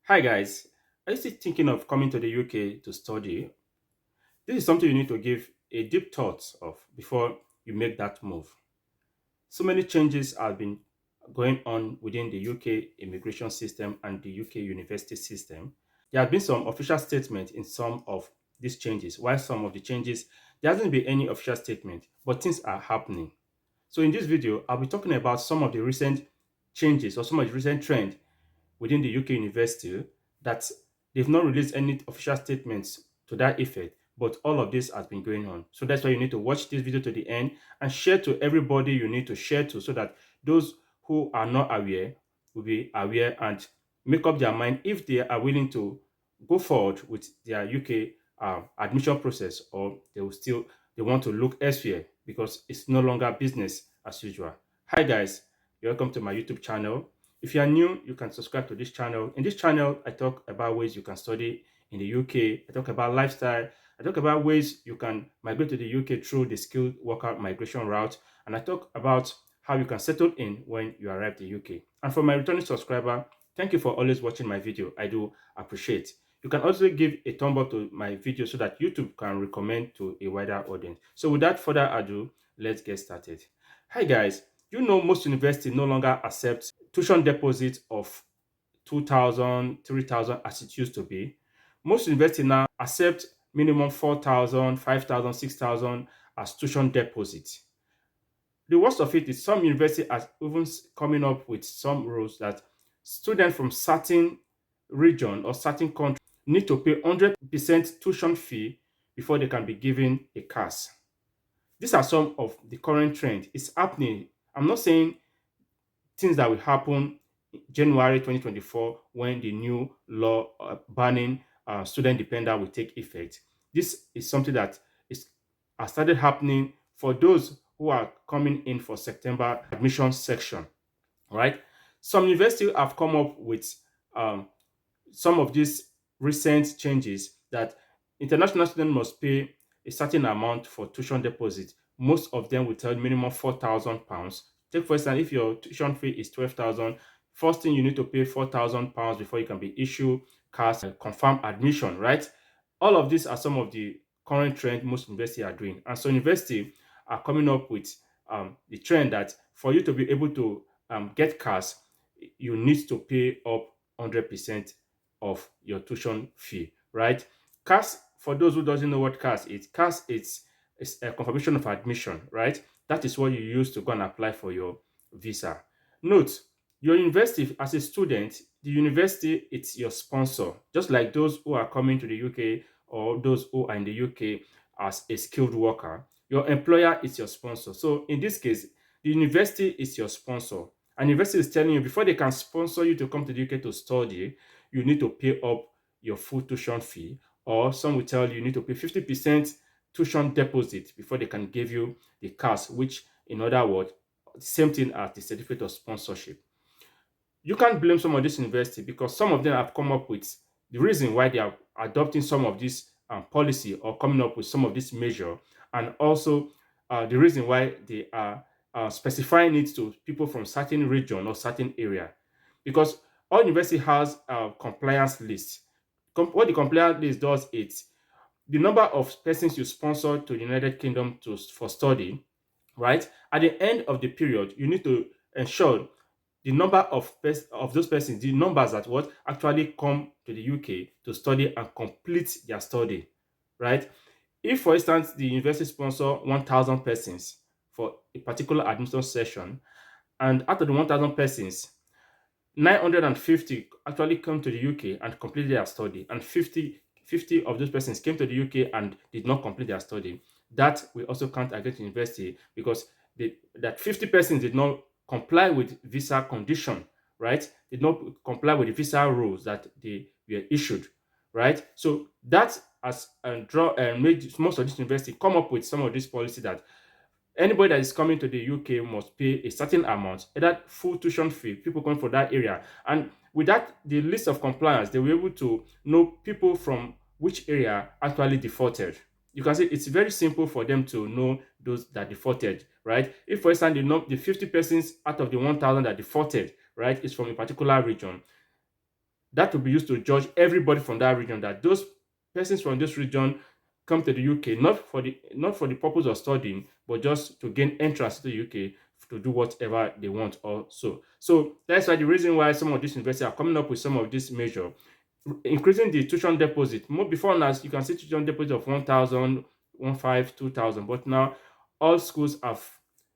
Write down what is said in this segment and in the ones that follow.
Hi guys, are you still thinking of coming to the UK to study? This is something you need to give a deep thought of before you make that move. So many changes have been going on within the UK immigration system and the UK university system. There have been some official statements in some of these changes, while some of the changes there hasn't been any official statement, but things are happening. So in this video, I'll be talking about some of the recent changes or some of the recent trends within the UK university that they've not released any official statements to that effect, but all of this has been going on. So that's why you need to watch this video to the end and share to everybody you need to share to so that those who are not aware will be aware and make up their mind if they are willing to go forward with their UK admission process or they want to look elsewhere because it's no longer business as usual. Hi guys, you're welcome to my YouTube channel. If you are new, you can subscribe to this channel. In this channel, I talk about ways you can study in the UK. I talk about lifestyle. I talk about ways you can migrate to the UK through the skilled worker migration route. And I talk about how you can settle in when you arrive in the UK. And for my returning subscriber, thank you for always watching my video. I do appreciate. You can also give a thumb up to my video so that YouTube can recommend to a wider audience. So without further ado, let's get started. Hi guys, you know most universities no longer accept tuition deposit of 2,000, 3,000 as it used to be. Most universities now accept minimum 4,000, 5,000, 6,000 as tuition deposit. The worst of it is some university are even coming up with some rules that students from certain region or certain country need to pay 100% tuition fee before they can be given a CAS. These are some of the current trend. It's happening. I'm not saying things that will happen January 2024 when the new law banning student dependent will take effect. This is something that is has started happening for those who are coming in for September admission section, right? Some universities have come up with um, some of these recent changes that international students must pay a certain amount for tuition deposit. Most of them will tell you minimum £4,000. Take for instance, if your tuition fee is 12,000, first thing you need to pay £4,000 before you can be issued CAS confirm admission, right? All of these are some of the current trend most universities are doing, and so university are coming up with the trend that for you to be able to get CAS, you need to pay up 100% of your tuition fee, right? CAS, for those who doesn't know what CAS is, CAS is a confirmation of admission, right? That is what you use to go and apply for your visa. Note, your university, as a student, the university, it's your sponsor, just like those who are coming to the UK or those who are in the UK as a skilled worker. Your employer is your sponsor. So in this case, the university is your sponsor. And university is telling you before they can sponsor you to come to the UK to study, you need to pay up your full tuition fee, or some will tell you you need to pay 50% tuition deposit before they can give you the CAS, which in other words, same thing as the certificate of sponsorship. You can't blame some of this university because some of them have come up with the reason why they are adopting some of this policy or coming up with some of this measure, and also the reason why they are specifying it to people from certain region or certain area, because all university has a compliance list. What the compliance list does is the number of persons you sponsor to the United Kingdom for study, right? At the end of the period, you need to ensure the number of those persons, the numbers that what actually come to the UK to study and complete their study, right? If, for instance, the university sponsor 1,000 persons for a particular admission session, and out of the 1,000 persons, 950 actually come to the UK and completed their study, and fifty of those persons came to the UK and did not complete their study, that will also count against the university because that 50 persons did not comply with visa condition, right? Did not comply with the visa rules that they were issued, right? So that has made most of this university come up with some of this policy that anybody that is coming to the UK must pay a certain amount, either full tuition fee, people coming from that area. And with that, the list of compliance, they were able to know people from which area actually defaulted. You can see it's very simple for them to know those that defaulted, right? If, for instance, the 50 persons out of the 1,000 that defaulted, right, is from a particular region, That will be used to judge everybody from that region, that those persons from this region come to the UK not for the purpose of studying, but just to gain entrance to the UK to do whatever they want also. So that's why the reason why some of these universities are coming up with some of this measure, increasing the tuition deposit. More before now, you can see tuition deposit of 1,000, 1,500, 2,000, but now all schools have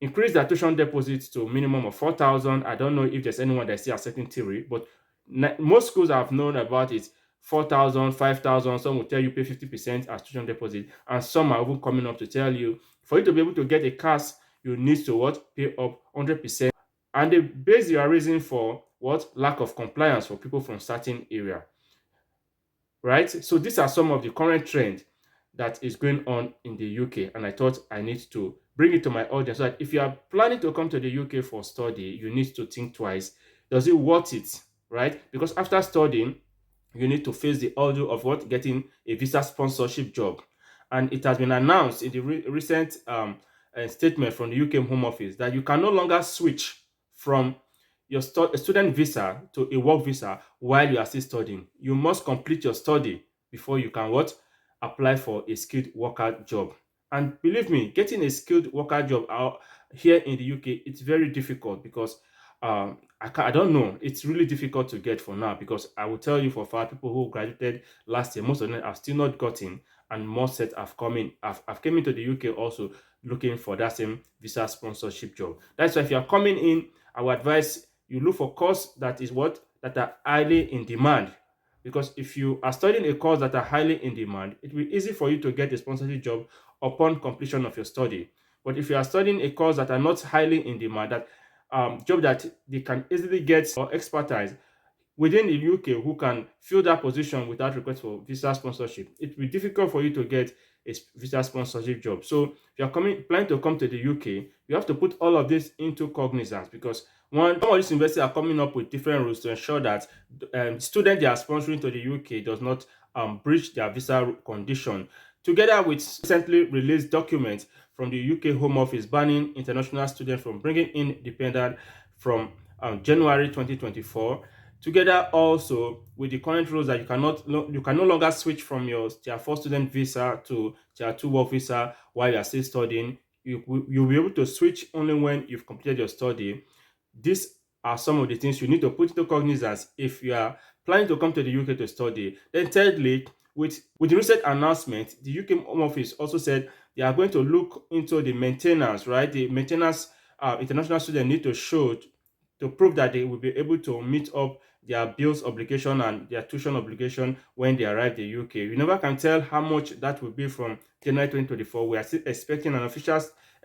increased their tuition deposit to a minimum of 4,000. I don't know if there's anyone that still accepting theory, but most schools have known about it. 4,000, 5,000. Some will tell you pay 50% as tuition deposit, and some are even coming up to tell you for you to be able to get a class, you need to what, pay up 100%, and they base their reason for what, lack of compliance for people from certain area, right? So these are some of the current trends that is going on in the UK, and I thought I need to bring it to my audience so that if you are planning to come to the UK for study, you need to think twice. Does it worth it, right? Because after studying, you need to face the ordeal of what, getting a visa sponsorship job, and it has been announced in the recent statement from the UK Home Office that you can no longer switch from your student visa to a work visa while you are still studying. You must complete your study before you can what, apply for a skilled worker job. And believe me, getting a skilled worker job out here in the UK, it's very difficult because I don't know. It's really difficult to get for now, because I will tell you for far, people who graduated last year, most of them have still not gotten, and more set have come in. I've came into the UK also looking for that same visa sponsorship job. That's why if you are coming in, I would advise you look for course that is what, that are highly in demand. Because if you are studying a course that are highly in demand, it will be easy for you to get a sponsorship job upon completion of your study. But if you are studying a course that are not highly in demand, that job that they can easily get or expertise within the UK who can fill that position without request for visa sponsorship, it will be difficult for you to get a visa sponsorship job. So if you're planning to come to the UK, you have to put all of this into cognizance, because one, some of these universities are coming up with different rules to ensure that students they are sponsoring to the UK does not breach their visa condition. Together with recently released documents from the UK Home Office banning international students from bringing in dependent from January 2024. Together also with the current rules that you can no longer switch from your tier 4 student visa to tier 2 work visa while you are still studying. You'll be able to switch only when you've completed your study. These are some of the things you need to put into cognizance if you are planning to come to the UK to study. Then thirdly, with the recent announcement, the UK Home Office also said they are going to look into the maintenance, right? The maintenance international students need to show to prove that they will be able to meet up their bills obligation and their tuition obligation when they arrive in the UK. You never can tell how much that will be from January 2024. We are still expecting an official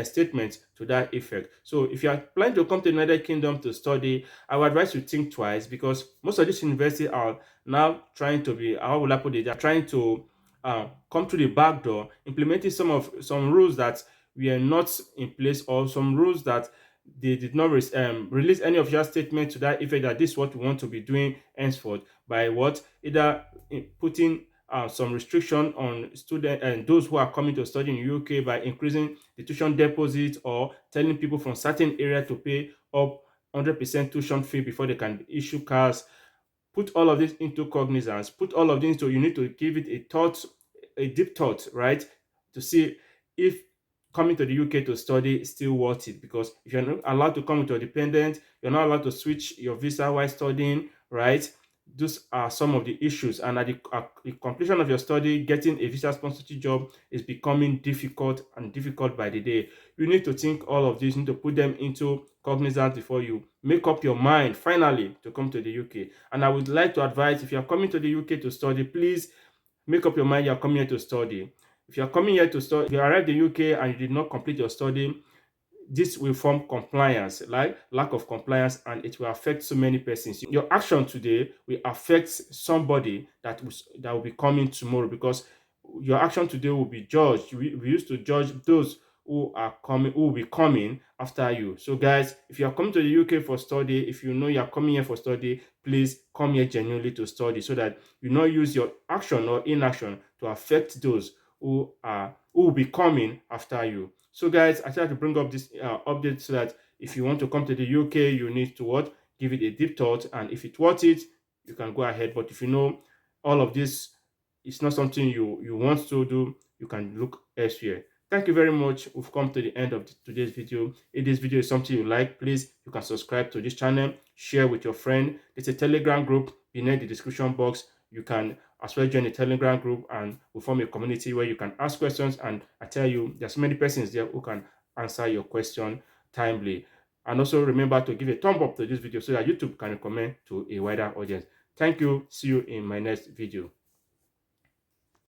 statement to that effect. So if you are planning to come to the United Kingdom to study, I would advise you think twice, because most of these universities are now trying to be, how will I put it, they're trying to come through the back door, implementing some rules that were not in place, or some rules that they did not release any official statement to that effect, that this is what we want to be doing henceforth, by what, either putting some restriction on students and those who are coming to study in the UK by increasing the tuition deposit, or telling people from certain area to pay up 100% tuition fee before they can issue cars. Put all of this into cognizance. Put all of this into, you need to give it a thought, a deep thought, right? To see if coming to the UK to study is still worth it. Because if you're not allowed to come with your dependent, you're not allowed to switch your visa while studying, right? Those are some of the issues. And at the completion of your study, getting a visa sponsorship job is becoming difficult and difficult by the day. You need to think all of this, you need to put them into cognizance before you make up your mind finally to come to the UK. And I would like to advise, if you're coming to the UK to study, please make up your mind you're coming here to study. If you're coming here to study, if you arrived in the UK and you did not complete your study, this will form compliance, like lack of compliance, and it will affect so many persons. Your action today will affect somebody that will be coming tomorrow, because your action today will be judged. We used to judge those who will be coming after you. So guys, if you are coming to the UK for study, if you know you are coming here for study, please come here genuinely to study, so that you not use your action or inaction to affect those who will be coming after you. So guys, I try to bring up this update so that if you want to come to the UK, you need to what? Give it a deep thought, and if it's worth it, you can go ahead. But if you know all of this is not something you want to do, you can look elsewhere. Thank you very much. We've come to the end of today's video. If this video is something you like, please, you can subscribe to this channel, share with your friend. There's a Telegram group beneath the description box. You can as well join the Telegram group, and we form a community where you can ask questions. And I tell you, there's many persons there who can answer your question timely. And also remember to give a thumb up to this video so that YouTube can recommend to a wider audience. Thank you. See you in my next video.